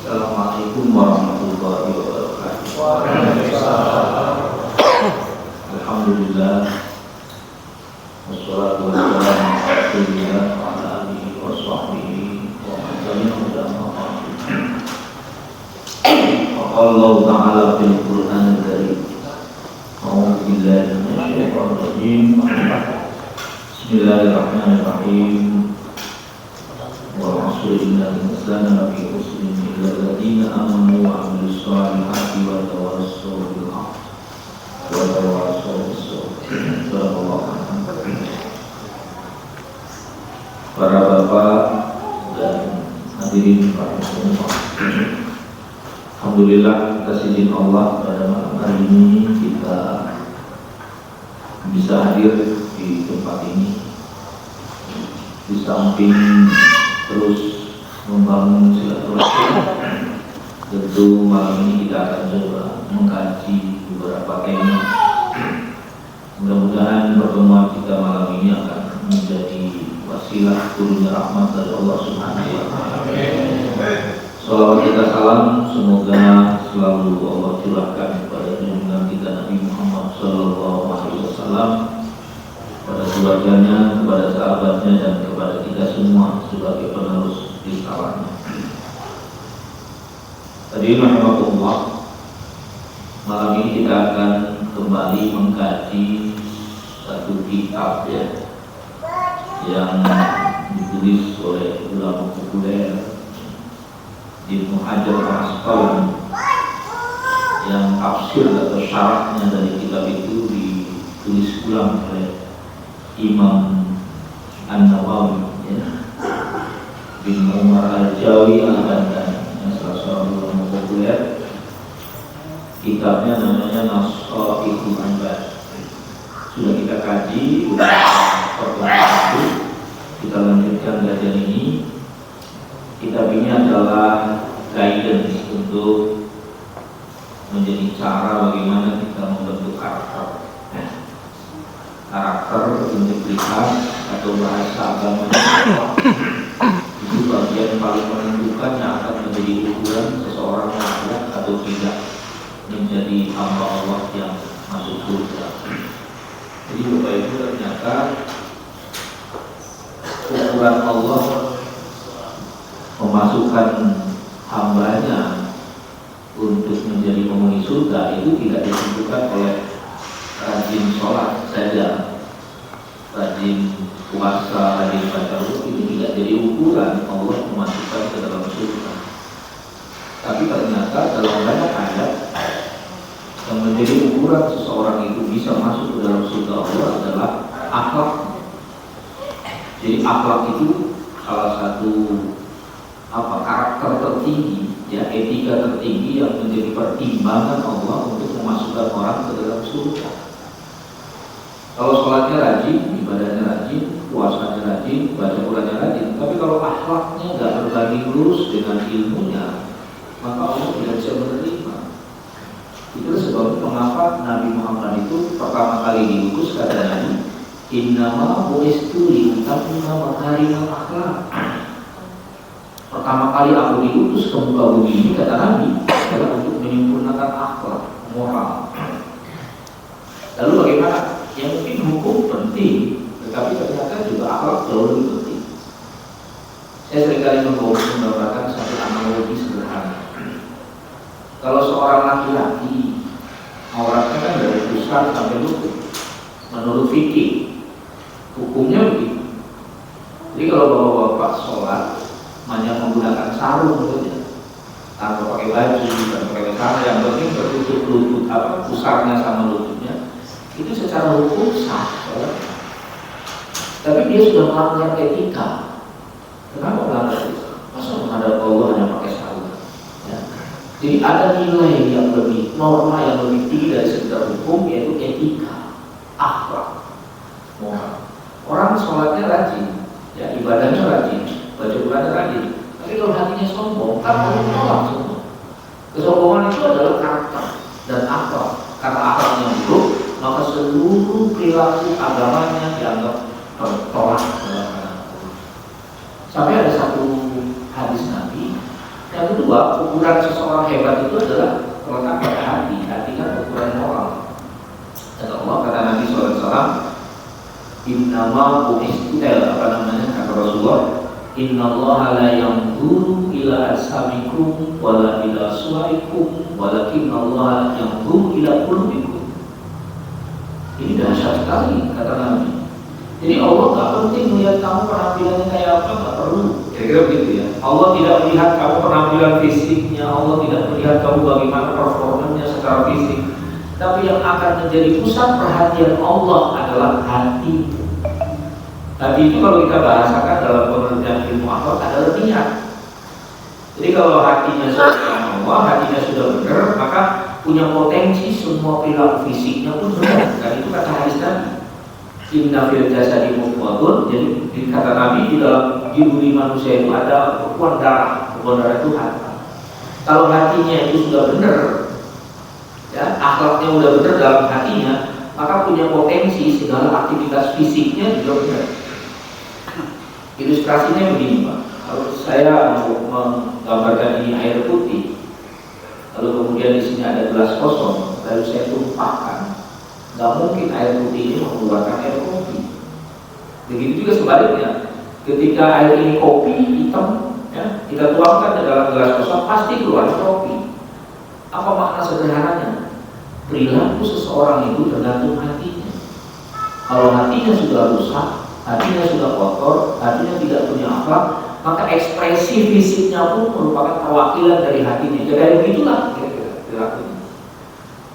Assalamualaikum warahmatullahi wabarakatuh. Waalaikumsalam. Alhamdulillah. Wassalatu wassalamu ala rasulillah wa ala alihi wa sahbihi wa man tabi'ahum bi ihsan. Qala Allah Ta'ala fil Qur'anil Karim. A'udzu billahi minasyaitonir rajim. Bismillahirrahmanirrahim. Wa 'asri innal insana lafi khusrin illa alladziina aamanu wa 'amilus shalihati wa tawassaw bil haqqi wa tawassaw bis sabr. Para bapak dan hadirin rahimakumullah. Alhamdulillah atas izin Allah pada malam hari ini kita bisa hadir di tempat ini, di samping terus membangun silaturahmi. Tentu malam ini kita akan coba mengkaji beberapa tema. Mudah-mudahan pertemuan kita malam ini akan menjadi wasilah turunnya rahmat dari Allah Subhanahu wa Ta'ala. Salawat kita salam semoga selalu Allah curahkan kepada junjungan kita Nabi Muhammad Sallallahu Alaihi Wasallam, kepada keluarganya, kepada sahabatnya, dan kepada kita semua sebagai penerus risalahnya. Tadi rahmatullah, malam ini kita akan kembali mengkaji satu kitab yang ditulis oleh ulama populer Ibnu Hajar Al-Asqalani, yang tafsir atau syarahnya dari kitab itu ditulis ulang oleh Imam An-Nawawi bin Umar Al-Jawi Al-Bandani, yang salah seorang ulama populer. Kitabnya namanya Nasaihul Anbad. Sudah kita kaji pertemuan itu, kita lanjutkan kajian ini. Kitab ini adalah guidance untuk menjadi cara bagaimana kita membentuk karakter, integritas atau bahasa agama. Itu bagian paling menentukan yang akan menjadi ukuran seseorang layak atau tidak menjadi hamba Allah yang masuk surga. Jadi Bapak Ibu, ternyata ukuran Allah memasukkan hambanya untuk menjadi penghuni surga itu tidak ditentukan oleh rajin sholat saja, rajin puasa, rajin baca Al-Quran. Itu tidak jadi ukuran Allah memasukkan ke dalam surga. Tapi ternyata dalam banyak ayat yang menjadi ukuran seseorang itu bisa masuk ke dalam surga Allah adalah akhlak. Jadi akhlak itu salah satu karakter tertinggi, etika tertinggi yang menjadi pertimbangan Allah untuk memasukkan orang ke dalam surga. Kalau sholatnya rajin, ibadahnya rajin, puasanya rajin, baca Qurannya rajin, tapi kalau akhlaknya nggak berbagi lurus dengan ilmunya, maka Allah tidak bisa menerima. Itu sebabnya mengapa Nabi Muhammad itu pertama kali diutus kata Nabi, innama bu'istu liutammima makarimal akhlaq. Pertama kali aku diutus ke muka bumi ini, kata Nabi, adalah untuk menyempurnakan akhlak, moral. Lalu bagaimana? Yang mungkin hukum penting, tetapi ternyata juga akhlak jauh lebih penting. Saya seringkali menggunakan satu analogi sederhana. Kalau seorang laki-laki, auratnya kan dari pusat sampai lutut, menurut fikih, hukumnya begitu. Jadi kalau bapak-bapak sholat hanya menggunakan sarung saja, tanpa pakai baju, tanpa pakai celana, yang penting tertutup lutut, pusarnya sama lututnya, itu secara hukum sah. Tapi dia sudah melanggar etika. Kenapa melanggar etika? Masa menghadap Allah hanya pakai sarung? Jadi ada nilai yang lebih, norma yang lebih tinggi dari sekedar hukum, yaitu etika, akhlak, moral. Orang sholatnya rajin, ibadahnya rajin, baca Quran rajin, tapi kalau hatinya sombong, kan Allah menolak semua. Kesombongan itu adalah karakter dan akhlak. Karena akhlaknya buruk, maka seluruh perilaku agamanya dianggap tertolak. Sampai ada satu hadis Nabi yang itu kedua, ukuran seseorang hebat itu adalah terletak pada hati. Hati kan ukuran moral. Kata Allah, kata Nabi SAW, Innama kata Rasulullah, Innallaha la yanzuru ila ajsamikum wala ila suwarikum walakinnallaha yanzuru ila qulubikum. Ini dahsyat sekali kata Nabi. Jadi Allah tak penting melihat kamu penampilannya kayak apa, tak perlu. Kira-kira begitu ya. Allah tidak melihat kamu penampilan fisiknya, Allah tidak melihat kamu bagaimana performanya secara fisik. Tapi yang akan menjadi pusat perhatian Allah adalah hati. Hati itu kalau kita bahasakan dalam pengertian ilmu akhlak adalah niat. Jadi kalau hatinya sudah Allah, hatinya sudah benar, maka punya potensi semua perilaku fisiknya pun benar. Dan itu kata hadis Nabi. Inna fil jasadi mudghah. Jadi kata Nabi, di dalam diri manusia itu ada bekuan darah. Bekuan darah itu hati. Kalau hatinya itu sudah benar, ya, akhlaknya sudah benar dalam hatinya, maka punya potensi segala aktivitas fisiknya juga benar. Ilustrasinya begini Pak, kalau saya mau menggambarkan ini air putih, lalu kemudian di sini ada gelas kosong, lalu saya tumpahkan, nggak mungkin air putih ini mengeluarkan air kopi. Begitu juga sebaliknya, ketika air ini kopi hitam, ya, kita tuangkan ke dalam gelas kosong, pasti keluar kopi. Apa makna sederhananya? Perilaku seseorang itu tergantung hatinya. Kalau hatinya sudah rusak, hatinya sudah kotor, hatinya tidak punya akhlak, maka ekspresi fisiknya pun merupakan perwakilan dari hatinya. Jadi begitulah kira-kira perilakunya.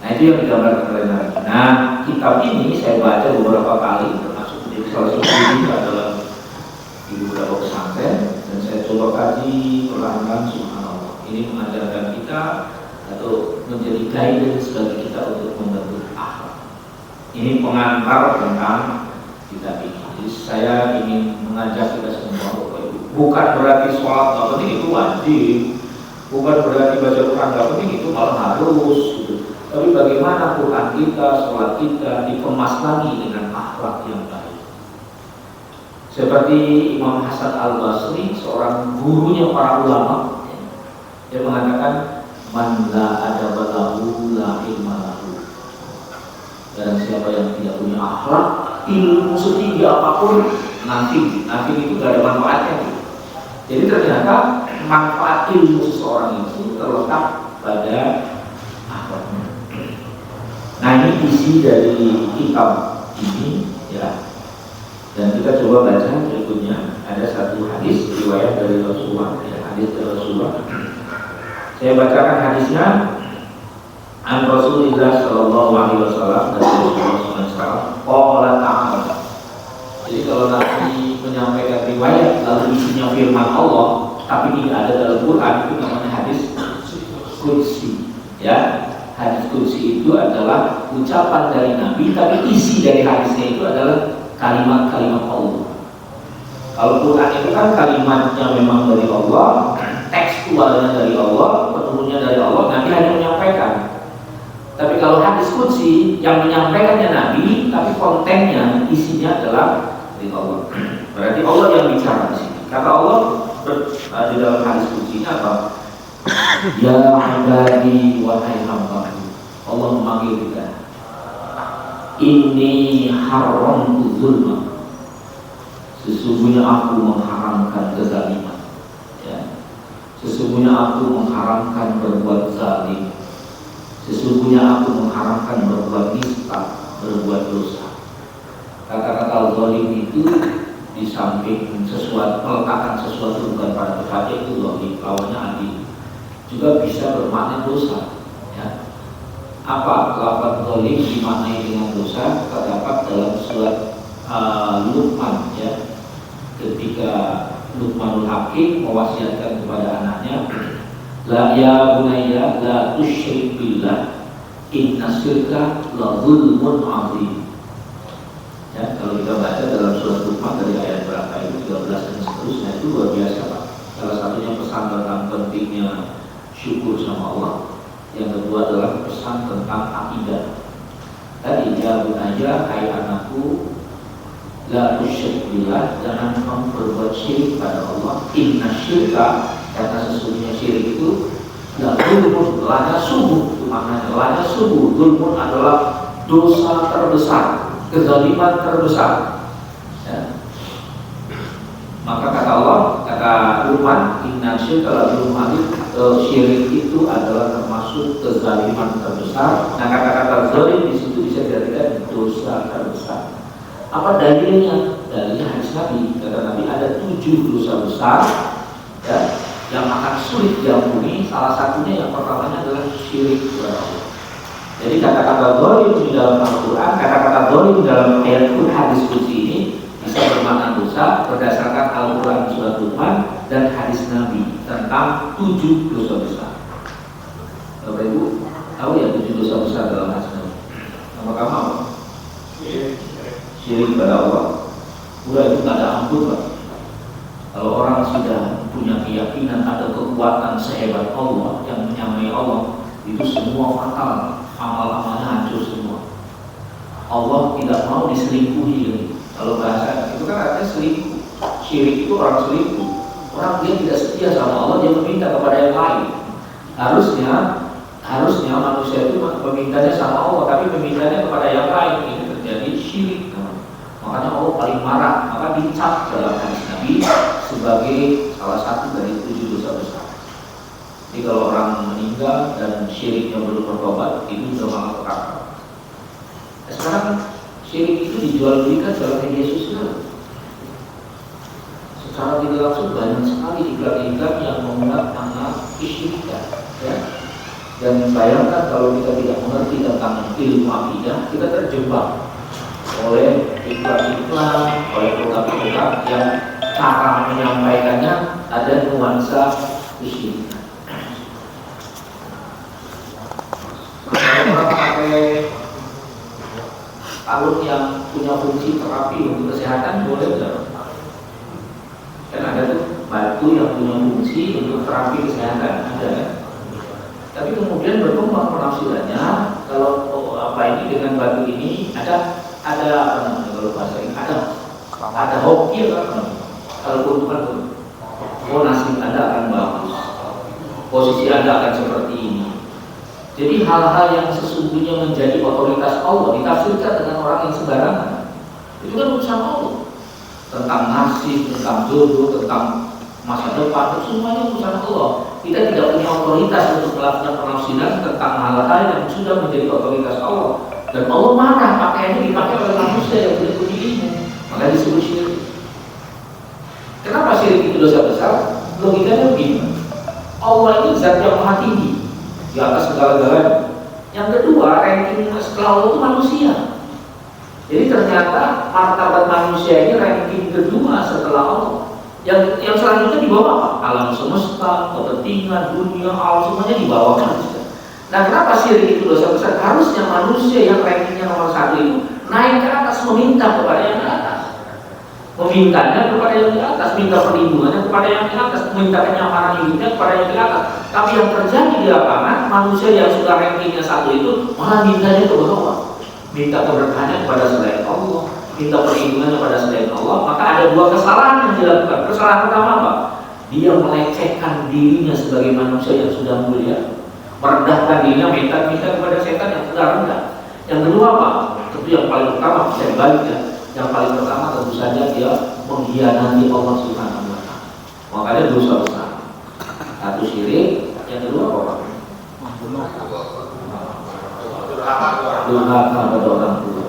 Nah itu yang digambarkan oleh Nabi. Nah kitab ini saya baca beberapa kali, termasuk menjadi salah satu buku dalam di beberapa pesantren, dan saya coba kaji perlahan-lahan. Subhanallah, ini mengajarkan kita atau menjadi guidance bagi kita untuk membentuk akhlak. Ini pengantar tentang kitab ini. Jadi saya ingin mengajak kita semua Bapak Ibu, bukan berarti sholat nggak penting itu wajib, bukan berarti baca Quran nggak penting itu malah harus gitu. Tapi bagaimana Quran kita, sholat kita dikemas lagi dengan akhlak yang baik. Seperti Imam Hasan Al-Basri, seorang gurunya para ulama, dia mengatakan, Man la adaba lahu la ilma lahu. Dan siapa yang tidak punya akhlak, ilmu setinggi apapun nanti itu gak ada manfaatnya. Jadi ternyata manfaat ilmu seseorang itu terletak pada akhlaknya. Nah ini isi dari kitab ini ya. Dan kita coba baca berikutnya. Ada satu hadis riwayat dari Rasulullah, ya, hadis dari Rasulullah. Saya bacakan hadisnya. An Rasulullah sallallahu alaihi wasallam dari Rasulullah SAW. Qala ta'ala. Jadi kalau Nabi menyampaikan riwayat lalu isinya firman Allah, tapi tidak ada dalam Quran, itu namanya hadis qudsi. Ya, hadis qudsi itu adalah ucapan dari Nabi, tapi isi dari hadisnya itu adalah kalimat-kalimat Allah. Kalau Quran itu kan kalimatnya memang dari Allah, tekstualnya dari Allah, petunjuknya dari Allah, Nabi hanya menyampaikan. Tapi kalau hadis qudsi yang menyampaikannya Nabi, tapi kontennya, isinya adalah dari Allah. Berarti Allah yang bicara di sini. Kata Allah di dalam hadis qudsi apa? Ya ibadi wahai hambaku. Allah memanggil kita. Inni haramtu zulma. Sesungguhnya aku mengharamkan kezaliman. Ya. Sesungguhnya aku mengharamkan berbuat zalim. Sesungguhnya aku mengharamkan berbuat nista, berbuat dosa. Kata-kata zalim itu di samping sesuatu, meletakkan sesuatu bukan pada tempatnya itu zalim, lawannya adil. Juga bisa bermakna dosa. Ya. Apa lafaz zalim dimaknai dengan dosa? Terdapat dalam surat Luqman, ya. Ketika Luqmanul Hakim mewasiatkan kepada anaknya, La ya bunayya la tusyrik billah inna syirka la zulmun azim. Ya, kalau kita baca dalam surat Luqman dari ayat berapa itu 13 dan seterusnya itu luar biasa Pak. Salah satunya pesan tentang pentingnya syukur sama Allah. Yang kedua adalah pesan tentang akidah. Tadi ya bunayya hai anakku la tusyrik billah, jangan kamu berbuat syirik pada Allah. Inna syirka, karena sesungguhnya syirik itu Ya, zulmun, lanya subuh itu maknanya. Lanya subuh, zulmun adalah dosa terbesar, kezaliman terbesar. Ya. Maka kata Allah, kata Luqman, inna syirka zulmun, syirik itu adalah termasuk kezaliman terbesar. Nah, kata-kata zalim di situ bisa diartikan dosa terbesar. Apa dalilnya? Dalilnya hadis Nabi. Kata Nabi ada 7 dosa besar, ya, yang akan sulit diampuni. Salah satunya yang pertamanya adalah syirik kepada Allah. Jadi kata-kata zalim di dalam Al-Quran, kata-kata zalim di dalam ayat hadis qudsi ini bisa bermakna dosa berdasarkan Al-Quran surat Luqman dan hadis Nabi tentang 7 dosa besar. Bapak Ibu tahu ya 7 dosa besar dalam hadis Nabi? Pertama apa? Syirik pada Allah. Udah itu tidak ada ampun, Pak. Kalau orang sudah punya keyakinan ada kekuatan sehebat Allah yang menyamai Allah, itu semua fatal, amal-amalnya hancur semua. Allah tidak mau diselingkuhi. Kalau bahasa itu kan artinya selingkuh. Syirik itu orang selingkuh. Orang dia tidak setia sama Allah, dia meminta kepada yang lain. Harusnya manusia itu memintanya sama Allah, tapi memintanya kepada yang lain. Ini terjadi syirik. Makanya Allah paling marah, maka dicap dalam hadis Nabi sebagai salah satu dari 7 dosa besar. Jadi kalau orang meninggal dan syiriknya belum bertobat, itu sudah malah kekal. Sekarang syirik itu dijual belikan dalam media sosial. Secara tidak langsung banyak sekali iklan-iklan yang menggunakan nama kesyirikan, ya. Dan bayangkan kalau kita tidak mengerti tentang ilmu akidah, kita terjebak oleh iklan-iklan, oleh program-program yang cara menyampaikannya ada nuansa kesyirikan. Orang pakai kalung yang punya fungsi terapi untuk kesehatan boleh nggak? Kan ada tuh batu yang punya fungsi untuk terapi kesehatan, ada kan? Tapi kemudian berkembang penafsirannya kalau ini dengan batu ini ada apa namanya kalau bahasa ini ada hoki kan? Kalau keuntungan nasib Anda akan bagus, posisi Anda akan seperti ini. Jadi hal-hal yang sesungguhnya menjadi otoritas Allah ditafsirkan dengan orang yang sembarangan. Itu kan urusan Allah. Tentang nasib, tentang jodoh, tentang masa depan, semuanya urusan Allah. Kita tidak punya otoritas untuk melakukan penafsiran tentang hal-hal yang sudah menjadi otoritas Allah. Dan Allah marah pakaiannya dipakai oleh manusia yang tidak punya ilmu, maka disebut syirik. Kenapa syirik itu dosa besar? Logikanya begini. Allah itu zat yang maha tinggi, di atas segala-galanya. Yang kedua, ranking setelah Allah itu manusia. Jadi ternyata martabat manusia ini ranking kedua setelah Allah. Yang selanjutnya di bawah apa? Alam semesta, kepentingan, dunia, alam semuanya di bawah manusia. Nah, kenapa syirik itu dosa besar? Harusnya manusia yang rankingnya nomor 1 itu naik ke atas, meminta kepada yang di atas, memintanya kepada yang di atas, minta perlindungannya kepada yang di atas, minta kenyamanan hidupnya kepada yang di atas. Tapi yang terjadi di lapangan, manusia yang sudah rankingnya 1 itu malah mintanya ke bawah, minta keberkahannya kepada selain Allah, minta perlindungannya kepada selain Allah. Maka ada 2 kesalahan yang dilakukan. Kesalahan pertama apa? Dia melecehkan dirinya sebagai manusia yang sudah mulia, merendahkan dirinya, minta kepada setan yang sudah rendah. Yang kedua apa? Tentu yang paling pertama bisa dibaliknya. Yang paling pertama tentu saja dia mengkhianati Allah Subhanahu wa Ta'ala. Makanya dosa besar. 1 syirik, yang kedua apa? Durhaka kepada orang tua.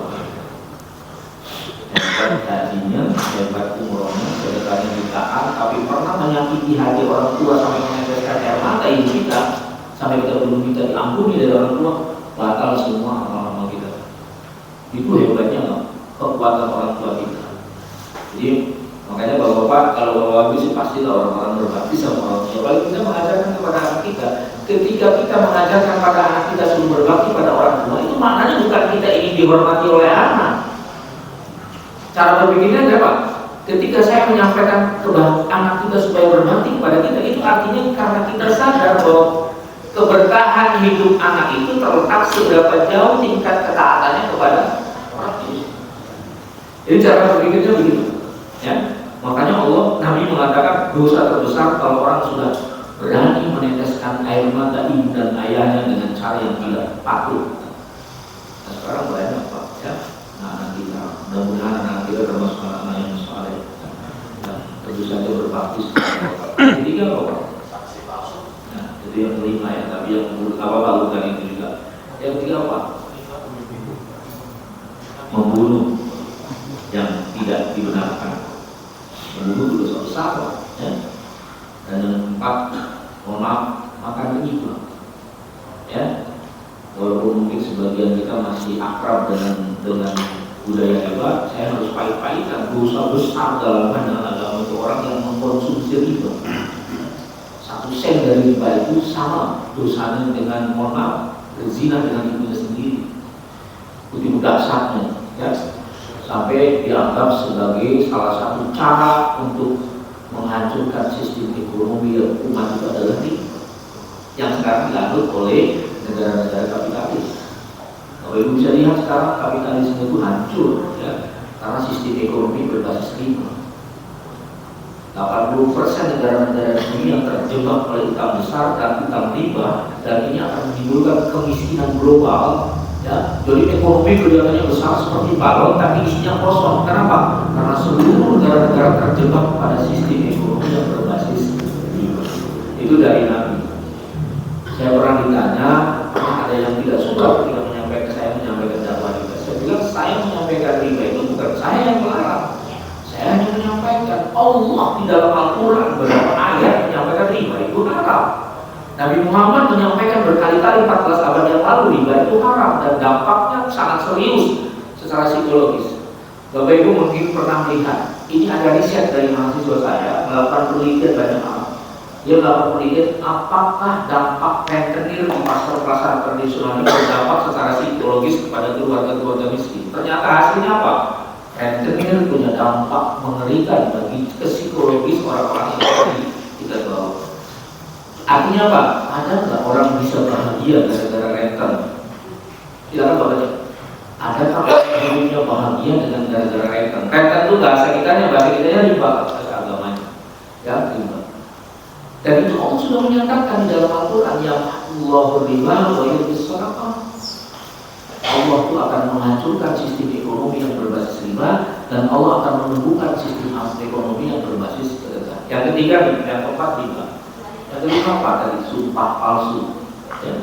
Hebat hajinya, hebat umrohnya, sedekahnya jutaan, tapi pernah menyakiti hati orang tua sampai meneteskan air mata ibu kita, sampai kita belum minta diampuni dari orang tua, batal semua amal-amal kita. Itu hebatnya kekuatan orang tua kita. Jadi makanya bapak-bapak, kalau bapak-bapak sih pastilah orang-orang berbakti sama orang tua. Kalau kita mengajarkan kepada anak kita, ketika kita mengajarkan pada anak kita suruh berbakti pada orang tua, itu maknanya bukan kita ingin dihormati oleh anak. Cara berpikirnya apa? Ketika saya menyampaikan kepada anak kita supaya berbakti kepada kita, itu artinya karena kita sadar bahwa keberkahan hidup anak itu terletak seberapa jauh tingkat ketaatannya kepada orang tua. Jadi cara berpikirnya begitu, ya. Makanya Allah, Nabi mengatakan dosa terbesar kalau orang sudah berani meneteskan air mata ibu dan ayahnya dengan cara yang tidak patut. Nah, sekarang banyak Pak, ya, anak kita, mudah-mudahan anak kita termasuk anak yang saleh, dan tentu saja berbakti kepada Bapak. Ketiga Bapak, saksi palsu. Nah, itu yang kelima ya, tapi yang apa bukan itu juga. Yang ketiga apa? Membunuh yang tidak dibenarkan. Membunuh juga sama, ya. Dan yang keempat, mohon maaf, makan riba, ya. Walaupun mungkin sebagian kita masih akrab dengan budaya riba, saya harus pahit-pahitan dosa besar dalam pandangan agama itu orang yang mengkonsumsi riba. 1 sen dari riba itu sama dosanya dengan, mohon maaf, berzina dengan ibunya sendiri. Begitu dahsyatnya, ya. Sampai dianggap sebagai salah satu cara untuk menghancurkan sistem ekonomi yang umat itu adalah riba yang sekarang dianut oleh negara-negara kapitalis. Kalau ibu bisa lihat sekarang kapitalisme itu hancur, ya, karena sistem ekonomi berbasis riba. 80% negara-negara dunia yang terjebak oleh utang besar dan utang riba, dan ini akan menimbulkan kemiskinan global. Ya, jadi ekonomi kelihatannya besar seperti balon, tapi isinya kosong. Kenapa? Karena seluruh negara-negara terjebak pada sistem ekonomi yang berbasis riba. Itu dari Nabi. Saya pernah ditanya, ada yang tidak suka ketika saya menyampaikan dakwah riba. Saya bilang, saya menyampaikan riba itu bukan saya yang melarang. Saya hanya menyampaikan Allah di dalam Al-Quran beberapa ayat menyampaikan riba itu haram. Nabi Muhammad menyampaikan berkali-kali 14 abad yang lalu riba itu haram dan dampaknya sangat serius secara psikologis. Bapak Ibu mungkin pernah melihat, ini ada riset dari mahasiswa saya melakukan penelitian banyak hal. Dia melakukan penelitian apakah dampak rentenir di pasar-pasar tradisional itu berdampak secara psikologis kepada keluarga-keluarga miskin. Ternyata hasilnya apa? Rentenir punya dampak mengerikan bagi psikologis orang-orang yang kita bawa. Artinya apa? Ada nggak orang bisa bahagia gara-gara renten? Silakan baca. Adakah orang hidupnya bahagia dengan gara-gara renten? Renten itu bahasa kitanya riba, bahasa agamanya, ya riba. Dan itu Allah sudah menyatakan di dalam Al-Quran, yang Allah riba wa yurbis shadaqah. Allah itu akan menghancurkan sistem ekonomi yang berbasis riba, dan Allah akan menumbuhkan sistem ekonomi yang berbasis sedekah. Yang ketiga, yang keempat riba. Yang kelima apa tadi? Sumpah palsu, ya.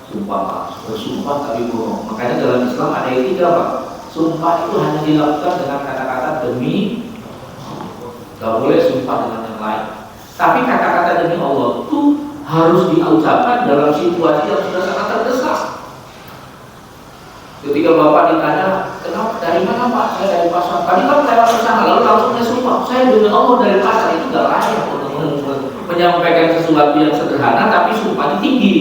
Sumpah palsu, bersumpah tapi bohong. Makanya dalam Islam ada etika Pak. Sumpah itu hanya dilakukan dengan kata-kata demi, gak boleh sumpah dengan yang lain. Tapi kata-kata demi Allah itu harus diucapkan dalam situasi yang sudah sangat terdesak. Ketika Bapak ditanya, kenapa dari mana Pak? Saya dari pasar. Tadi kan lewat ke sana, lalu langsungnya sumpah, saya demi Allah dari pasar. Itu gak layak untuk menyampaikan sesuatu yang sederhana tapi sumpahnya tinggi.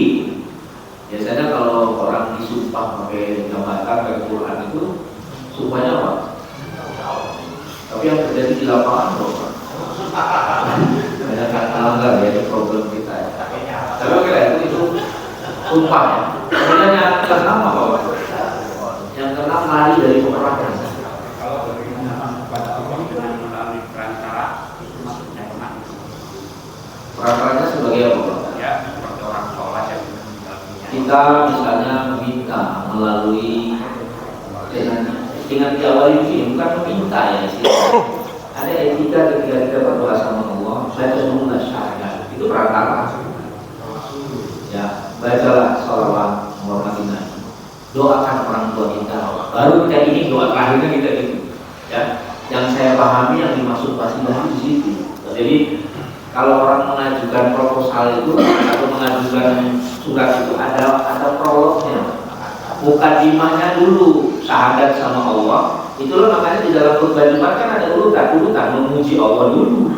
Biasanya kalau orang disumpah pakai jabatan, pakai Quran itu sumpahnya apa? Tapi yang terjadi di lapangan apa? Banyak melanggar ya, itu problem kita ya. Tapi oke, itu sumpah ya. Kemudian yang keenam apa Pak? Yang keenam lari dari peperangan. Kalau dengan melalui perantara itu maksudnya kena. Perantaranya sebagai apa Pak? Ya, seperti orang sholat yang meninggalnya. Kita misalnya meminta melalui dengan diawali begini, bukan meminta ya istilahnya. Ada etika ketika kita berdoa sama Allah, saya sesungguhnya syahadat itu perantara. Ya, bacalah sholawat menghormati Nabi, doakan orang tua kita. Baru kita ini doa terakhirnya kita itu. Ya, yang saya pahami yang dimaksud wasilah di situ. Jadi kalau orang mengajukan proposal itu atau mengajukan surat itu ada prolognya, mukadimahnya dulu, syahadat sama Allah. Itulah makanya di dalam khutbah Jumat kan ada urutan memuji Allah dulu,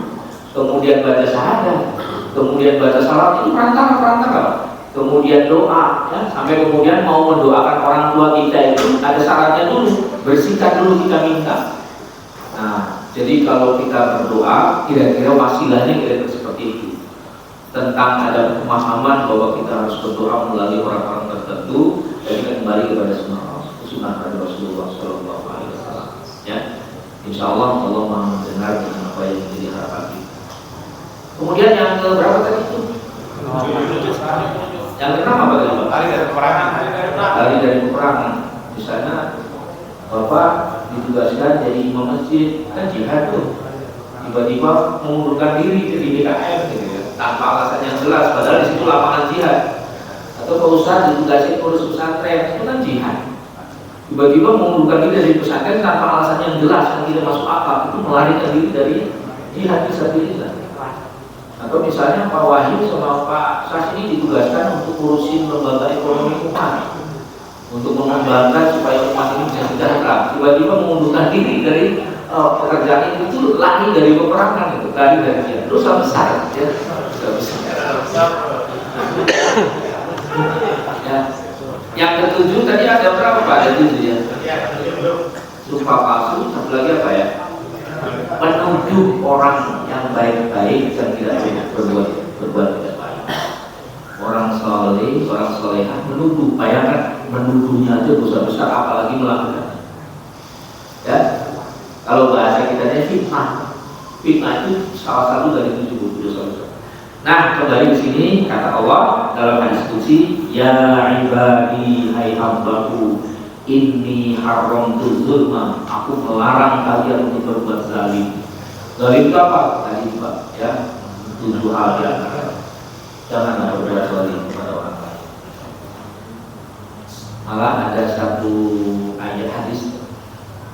kemudian baca syahadat, kemudian baca salam. Itu perantara, kemudian doa, ya, sampai kemudian mau mendoakan orang tua kita itu ada syaratnya dulu, bersihkan dulu kita minta. Nah, jadi kalau kita berdoa, kira-kira wasilahnya kira-kira seperti itu. Tentang ada pemahaman bahwa kita harus berdoa melalui orang-orang tertentu, dan kita kembali kepada sunnah Rasulullah SAW. Ya, insya Allah Allah Maha mendengar dengan apa yang menjadi harapan kita. Kemudian yang berapa tadi itu? Yang keenam apa tadi Pak? Lari dari peperangan. Lari dari peperangan. Misalnya Bapak ditugaskan jadi imam masjid, kan jihad tuh. Tiba-tiba mengundurkan diri jadi BKM gitu ya, tanpa alasan yang jelas, padahal di situ lapangan jihad. Atau Pak Ustadz ditugaskan urus pesantren, itu kan jihad. Tiba-tiba mengundurkan diri dari pesantren tanpa alasan yang jelas, yang tidak masuk akal, itu melarikan diri dari jihad fisabilillah. Atau misalnya Pak Wahyu sama Pak Sas ini ditugaskan untuk ngurusin lembaga ekonomi umat, untuk mengembangkan supaya umat ini bisa sejahtera. Tiba-tiba mengundurkan diri dari pekerjaan itu, lari dari peperangan itu, lari dari dia. Dosa besar, ya. Dosa besar. Ya. Yang ketujuh tadi ada berapa Pak? Ada 7 ya. Sumpah palsu, satu lagi apa ya? Menuduh orang yang baik-baik dan tidak berbuat tidak baik. Orang soleh, orang solehah menuduh, bayangkan menuduhnya aja dosa besar, apalagi melakukan. Ya, kalau bahasa kita fitnah, fitnah itu salah satu dari 7 dosa besar. Nah, kembali ke sini kata Allah dalam hadis qudsi, ya ibadi hai hambaku, inni haramtu zulma, aku melarang kalian untuk berbuat zalim. Zalim itu apa? Tadi Pak, ya, 7 hal ya. Jangan berbuat zalim kepada orang lain. Malah ada satu ayat hadis,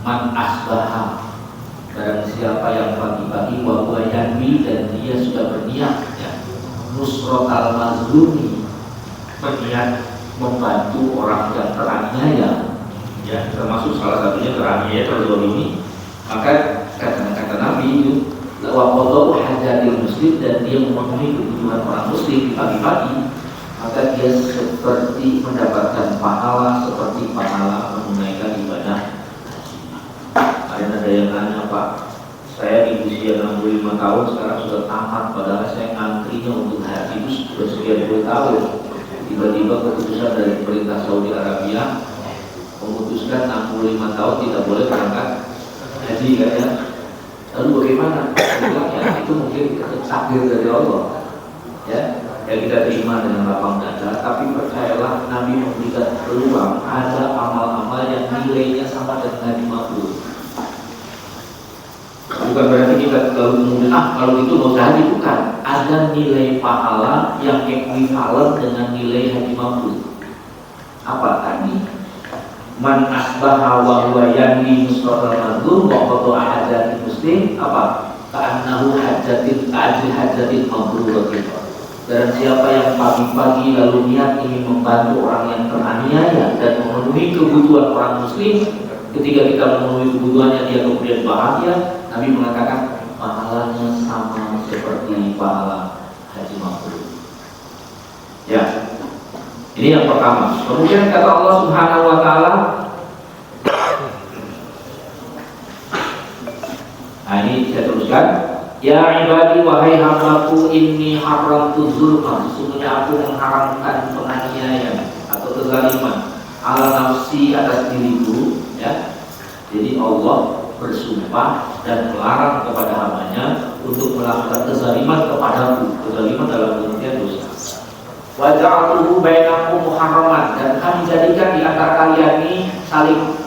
man asbaha, barang siapa yang pagi-pagi wa huwa yanwi, dan dia sudah berniat ya, nusratal mazlumi, berniat membantu orang yang teraniaya, ya, termasuk salah satunya teraniaya, terzalimi, maka kata Nabi itu wa qadau hajatil muslim, dan dia memenuhi kebutuhan orang muslim di pagi-pagi, maka dia seperti mendapatkan pahala seperti pahala menunaikan ibadah haji. Ada yang nanya, Pak, saya di usia 65 tahun sekarang sudah tamat, padahal saya ngantrinya untuk haji itu sudah sekian puluh tahun. Tiba-tiba keputusan dari pemerintah Saudi Arabia memutuskan 65 tahun tidak boleh berangkat haji, kan ya? Lalu bagaimana? Ya, itu mungkin takdir dari Allah, ya, yang kita terima dengan lapang dada. Tapi percayalah, Nabi memberikan peluang, ada amal-amal yang nilainya sama dengan haji mabrur. Bukan berarti kita kemudian kalau itu mau haji, bukan. Ada nilai pahala yang ekuivalen dengan nilai haji mabrur. Apa tadi? Man asbaha wa huwa yanwi nusratal mazlum wa qada'a hajatil muslim, apa? Ka'annahu hajatin mabruratin. Dan siapa yang pagi-pagi lalu niat ingin membantu orang yang teraniaya dan memenuhi kebutuhan orang muslim, ketika kita memenuhi kebutuhannya dia kemudian bahagia, Nabi mengatakan pahalanya sama seperti pahala haji mabrur. Ya. Ini yang pertama. Kemudian kata Allah Subhanahu wa taala, nah ini saya teruskan, ya ibadi wahai hambaku, inni haramtu zulma, sesungguhnya aku mengharamkan penganiayaan atau kezaliman ala nafsi, atas diriku, ya. Jadi Allah bersumpah dan melarang kepada hambanya untuk melakukan kezaliman kepadaku. Kezaliman dalam pengertian dosa. Wa ja'altuhu bainakum muharraman, dan kami jadikan di antara kalian ini saling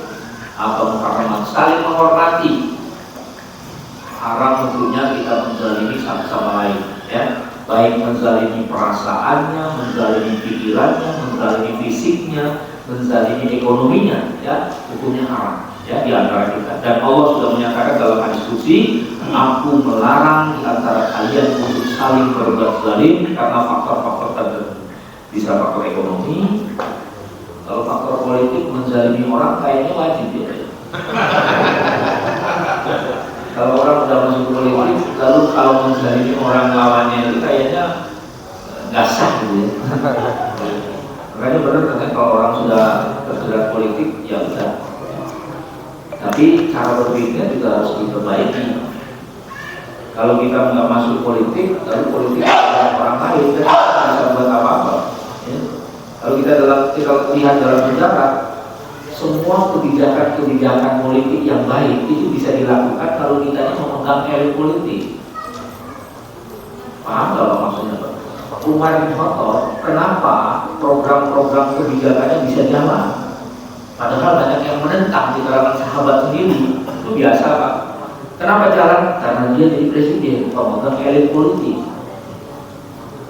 muharraman, saling menghormati. Haram tentunya kita menzalimi satu sama lain, ya, baik menzalimi perasaannya, menzalimi pikirannya, menzalimi fisiknya, menzalimi ekonominya, ya, hukumnya haram, ya, di antara kita. Dan Allah sudah menyatakan dalam hadis qudsi, aku melarang di antara kalian untuk saling berbuat zalim karena faktor-faktor tertentu. Bisa faktor ekonomi, kalau faktor politik menzalimi orang kayaknya wajib ya. Kalau orang sudah masuk politik, lalu kalau menzalimi orang lawannya itu kayaknya nggak sah gitu ya. Makanya benar kan kalau orang sudah terjerat politik, ya udah. Tapi cara berpikirnya juga harus diperbaiki. Kalau kita nggak masuk politik, lalu politik orang lain, kita nggak bisa buat apa-apa. Ya. Kalau kita lihat dalam sejarah, semua kebijakan politik yang baik itu bisa dilakukan kalau kita memegang elit politik. Paham nggak maksudnya Pak? Umar bin Khattab, kenapa program-program kebijakannya bisa jalan? Padahal banyak yang menentang di kalangan sahabat sendiri. Itu biasa Pak. Kenapa jalan? Karena dia jadi presiden, pemegang elit politik.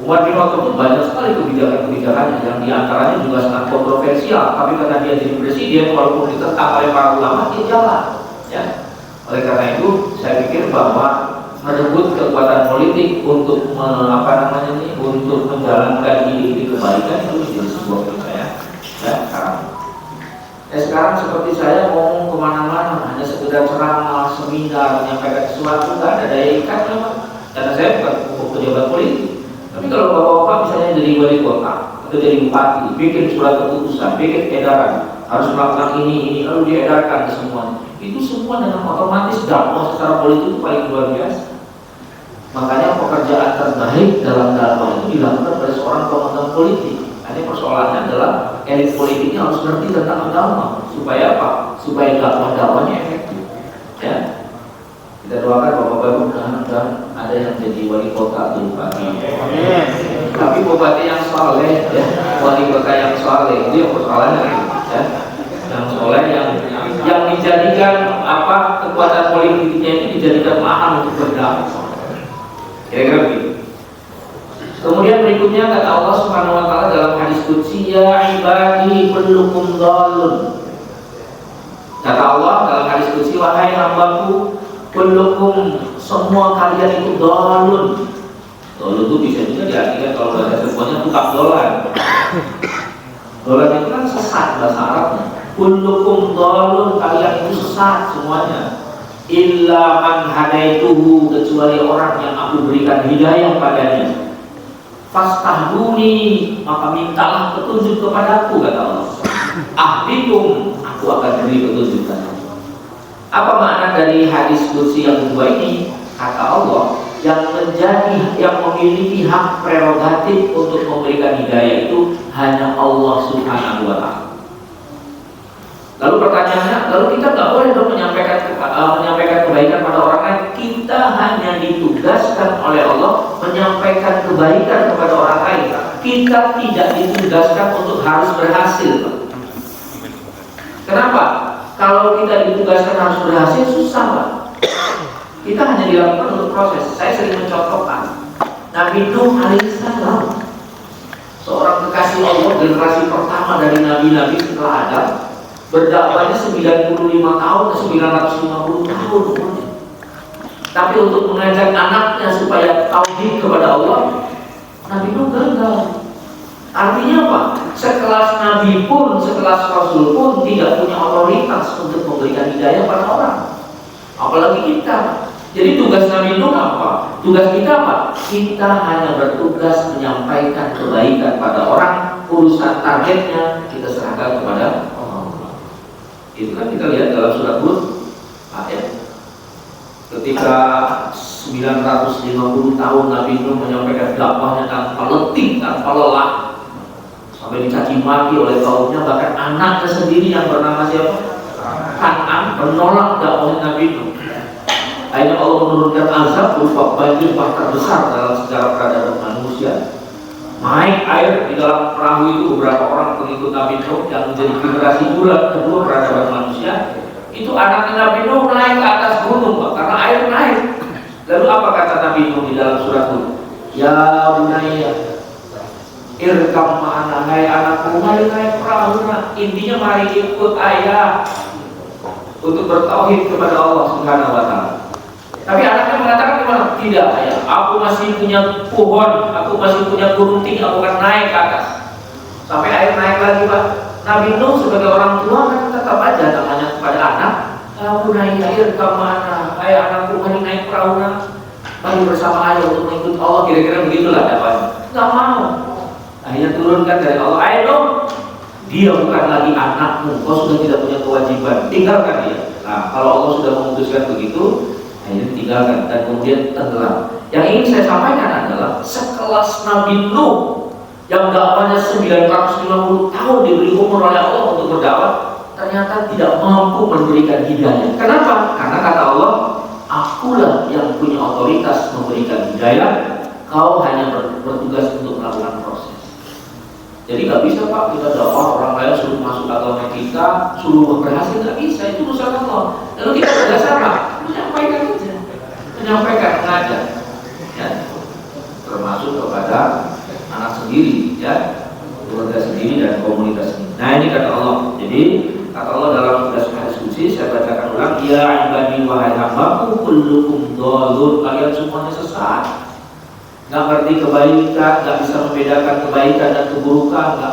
Umar bin Khattab banyak sekali kebijakan-kebijakannya yang diantaranya juga sangat kontroversial. Tapi karena dia jadi presiden, walaupun ditentang oleh para ulama, dia jalan. Ya. Oleh karena itu, saya pikir bahwa merebut kekuatan politik untuk untuk menjalankan ide-ide kebaikan itu menjadi sebuah keniscayaan. Ya, sekarang seperti saya ngomong kemana-mana hanya sekedar ceramah, seminar, menyampaikan sesuatu, nggak ada daya ikatnya Pak. Karena saya bukan pejabat politik. Tapi kalau bapak-bapak misalnya jadi wali kota atau jadi bupati, bikin surat keputusan, bikin edaran, harus melakukan ini, lalu diedarkan ke semuanya. Itu semua dengan otomatis dakwah secara politik itu paling luar biasa. Makanya pekerjaan terbaik dalam dakwah itu dilakukan oleh seorang pemegang politik. Ini persoalannya adalah elit politiknya harus ngerti tentang agama. Supaya apa? Supaya dakwah-dakwahnya efektif. Ya. Kita doakan bapak-bapak mudah-mudahan ada yang jadi wali kota atau bupati. Tapi bupati yang soleh, ya, wali kota yang soleh itu yang persoalannya, ya. Yang soleh yang dijadikan kekuatan politiknya ini dijadikan lahan untuk berdakwah. Kira-kira begitu. Kemudian berikutnya kata Allah Subhanahu wa taala dalam hadis qudsi, ya ibadi kullukum dhalun. Kata Allah dalam hadis qudsi, wahai hambaku, kullukum, semua kalian itu dhalun. Dhalun itu bisa juga diartikan kalau bahasa semuanya tukang dolan. Dolan itu kan sesat bahasa Arabnya. Kullukum dhalun, kalian itu sesat semuanya. Illa man hadaituhu, kecuali orang yang aku berikan hidayah padanya. Fastahduni, maka mintalah petunjuk kepadaku, kata Allah. Ahdikum, aku akan beri petunjuk kepadamu. Apa makna dari hadis qudsi yang kedua ini? Kata Allah, yang memiliki hak prerogatif untuk memberikan hidayah itu hanya Allah Subhanahu wa taala. Lalu pertanyaannya, lalu kita nggak boleh dong menyampaikan kebaikan pada orang lain. Kita hanya ditugaskan oleh Allah menyampaikan kebaikan kepada orang lain. Kita tidak ditugaskan untuk harus berhasil. Kenapa? Kalau kita ditugaskan harus berhasil, susah Pak. Kita hanya dilakukan untuk proses. Saya sering mencontohkan Nabi Nuh alaihissalam, seorang kekasih Allah, generasi pertama dari nabi-nabi setelah Adam. Berdakwahnya 95 tahun ke 950 tahun umurnya. Tapi untuk mengajak anaknya supaya tauhid kepada Allah, Nabi Nuh gagal. Artinya apa? Sekelas Nabi pun, sekelas Rasul pun tidak punya otoritas untuk memberikan hidayah pada orang. Apalagi kita. Jadi tugas Nabi Nuh apa? Tugas kita apa? Kita hanya bertugas menyampaikan kebaikan pada orang. Urusan targetnya kita serahkan kepada Allah. Itu kan kita lihat dalam surat Hud ayat ketika 950 tahun Nabi Nuh menyampaikan dakwahnya tanpa letih, tanpa lelah, sampai dicaci maki oleh kaumnya, bahkan anaknya sendiri yang bernama siapa? Kan'an menolak dakwahnya Nabi Nuh. Akhirnya Allah menurunkan azab berupa banjir terbesar dalam sejarah peradaban manusia. Naik air di dalam perahu itu, beberapa orang pengikut Nabi Nuh yang menjadi generasi kedua peradaban manusia. Itu anaknya Nabi Nuh naik ke atas gunung Pak, karena air naik. Lalu apa kata Nabi Nuh di dalam surat Hud? Ya bunayya irkam ma'ana, hai anakku, mari naik perahu. Intinya mari ikut ayah untuk bertauhid kepada Allah Subhanahu wa taala. Tapi anaknya mengatakan gimana? Tidak ayah, aku masih punya pohon, aku masih punya gunung tinggi, aku akan naik ke atas. Sampai air naik lagi Pak. Nabi Nuh sebagai orang tua kan tetap aja namanya kepada anak, aku naik air ke mana? Ayah anakku, mari naik perahu, mari bersama ayah untuk mengikut Allah. Kira-kira begitulah dakwahnya. Nggak mau. Akhirnya turunkan dari Allah, ayo dong. Dia bukan lagi anakmu, kau sudah tidak punya kewajiban, tinggalkan dia. Nah, kalau Allah sudah memutuskan begitu, akhirnya tinggalkan dan kemudian tenggelam. Yang ingin saya sampaikan adalah sekelas Nabi Nuh yang dakwahnya 950 tahun diberi umur oleh Allah untuk berdakwah, ternyata tidak mampu memberikan hidayah. Kenapa? Karena kata Allah, akulah yang punya otoritas memberikan hidayah. Kau hanya bertugas untuk melakukan proses. Jadi nggak bisa Pak kita dakwah orang lain suruh masuk agama kita, suruh berhasil, nggak bisa, itu urusan Allah. Lalu kita tugas apa? Menyampaikan aja, menyampaikan, mengajar, ya. Termasuk kepada anak sendiri, ya, keluarga sendiri dan komunitas sendiri. Nah ini kata Allah. Jadi kata Allah dalam hadis qudsi, saya bacakan ulang, ya ibadi wahai hambaku kullukum dhalun, kalian semuanya sesat. Nggak ngerti kebaikan, nggak bisa membedakan kebaikan dan keburukan, nggak